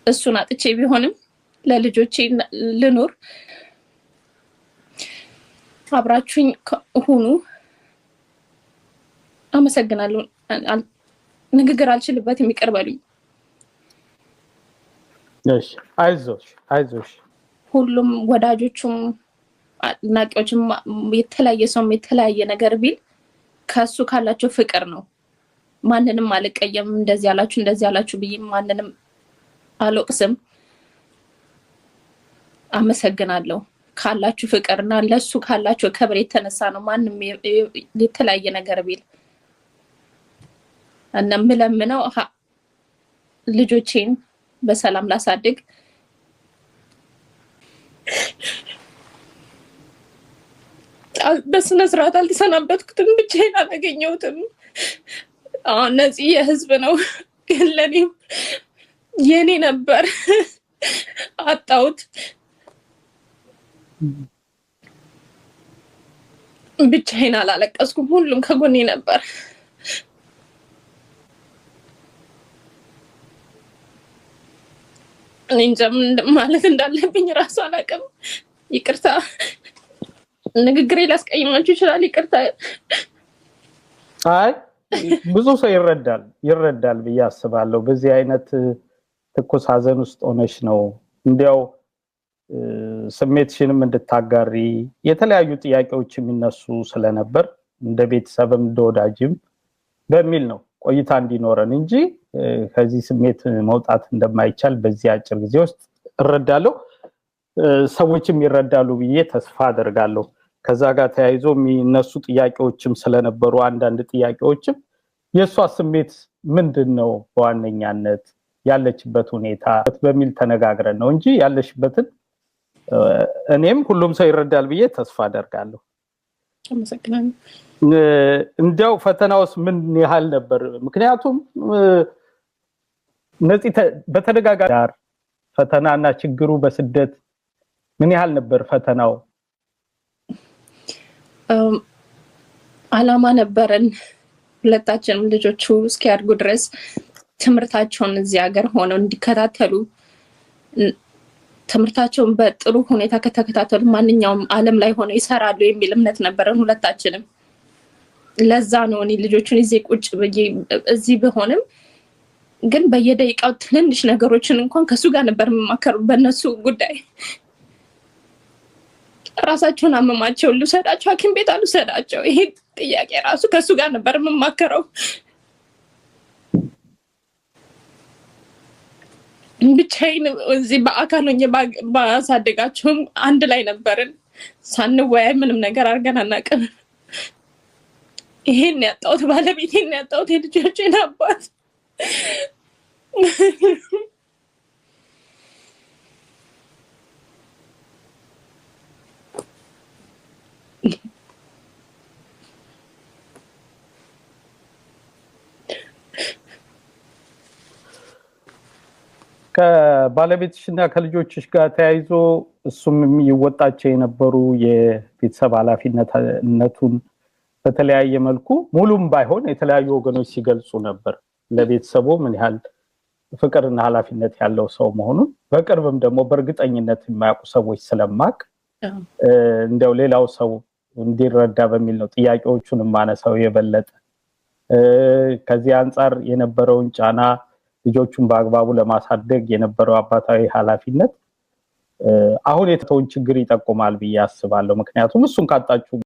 እሱን አጥቼ ቢሆንም ለልጆቼ ልኖር አብራችሁኝ ሁኑ አመሰግናለሁ ንግግር አልችልበትም ይቀርባሉኝ እሺ አይዞሽ ሁሉም ወዳጆቹም ናቂዎችም የተለያየ ሰው የተለያየ ነገር ቢል ከሱ ካላቸው ፍቅር ነው ማንንም አልቀየም እንደዚህ ያላችሁ ብዬ ማንንም አልወቅስም አመሰግናለሁ ካላችሁ ፍቅርና ለሱ ካላችሁ ክብር የተነሳ ነው ማንንም የተለያየ ነገር ቢል እና ምለምነው ልጆቼን በሰላም ላሳድግ በስነ ስርዓት አልተሰናበትኩትም ብቻዬን አላገኘሁትም ነፂ የህዝብ ነው ግን ለኔም የኔ ነበር አጣሁት ብቻዬን አላለቀስኩም ሁሉም ከጎኔ ነበር እንጃ ማለት እንዳለብኝ ራሱ አላውቅም ይቅርታ ንግግሬ ላስቀይማችሁ ይችላል ይቅርታ አይ ብዙ ሰው ይረዳል ብዬ አስባለሁ በዚህ አይነት ትኩስ ሀዘን ውስጥ ሆነሽ ነው እንዲያው ስሜትሽንም እንድታጋሪ የተለያዩ ጥያቄዎች የሚነሱ ስለነበር እንደ ቤተሰብም እንደወዳጅም በሚል ነው ቆይታ እንዲኖረን እንጂ ከዚህ ስሜት መውጣት እንደማይቻል በዚህ አጭር ጊዜ ውስጥ እረዳለሁ ሰዎችም ይረዳሉ ብዬ ተስፋ አደርጋለሁ ከዛ ጋር ተያይዞ የሚነሱ ጥያቄዎችም ስለነበሩ አንዳንድ ጥያቄዎችም የሷ ስሜት ምንድነው በዋነኛነት ያለችበት ሁኔታ በሚል ተነጋግረን ነው እንጂ ያለሽበትን እኔም ሁሉም ሰው ይረዳል ብዬ ተስፋ አደርጋለሁ አመሰግናለሁ እንዲያው ፈተናውስ ምን ያህል ነበር ምክንያቱም ነፂ በተደጋጋሚ ፈተናና ችግሩ በስደት ምን ያህል ነበር ፈተናው አላማ ነበረን ሁለታችንም ልጆቹ እስኪያድጉ ድረስ ትምርታቸውን እዚህ ሀገር ሆነው እንዲከታተሉ ትምርታቸውን በጥሩ ሁኔታ ከተከታተሉ ማንኛውም ዓለም ላይ ሆነው ይሰራሉ የሚል እምነት ነበረን ሁለታችንም ለዛ ነው እኔ ልጆቹን እዚህ በሆነም ግን በየደቂቃው ትንሽ ነገሮችን እንኳን ከሱ ጋር ነበር መማከሩ በእነሱ ጉዳይ ራሳቸውን አመማቸው ልሰዳቸው ሐኪም ቤት አልሰዳቸው ይሄ ጥያቄ ራሱ ከሱ ጋር ነበር መማከረው ብቻዬን እዚህ በአካል ሆኜ ባሳደጋቸውም አንድ ላይ ነበርን ሳንወያይ ምንም ነገር አድርገን አናውቅም ይሄን ያጣሁት ባለቤቴን ያጣሁት የልጆቼን አባት ከባለቤትሽና ከልጆችሽ ጋር ተያይዞ እሱም የሚወጣቸው የነበሩ የቤተሰብ ኃላፊነቱን በተለያየ መልኩ ሙሉም ባይሆን የተለያዩ ወገኖች ሲገልጹ ነበር ለቤተሰቡ ምን ያህል ፍቅርና ኃላፊነት ያለው ሰው መሆኑን በቅርብም ደግሞ በእርግጠኝነት የማያውቁ ሰዎች ስለማቅ እንደው ሌላው ሰው እንዲረዳ በሚል ነው ጥያቄዎቹን ማነሳው የበለጠ ከዚህ አንፃር የነበረውን ጫና ልጆቹን በአግባቡ ለማሳደግ የነበረው አባታዊ ኃላፊነት አሁን የተተውን ችግር ይጠቁማል ብዬ አስባለሁ ምክንያቱም እሱን ካጣችሁ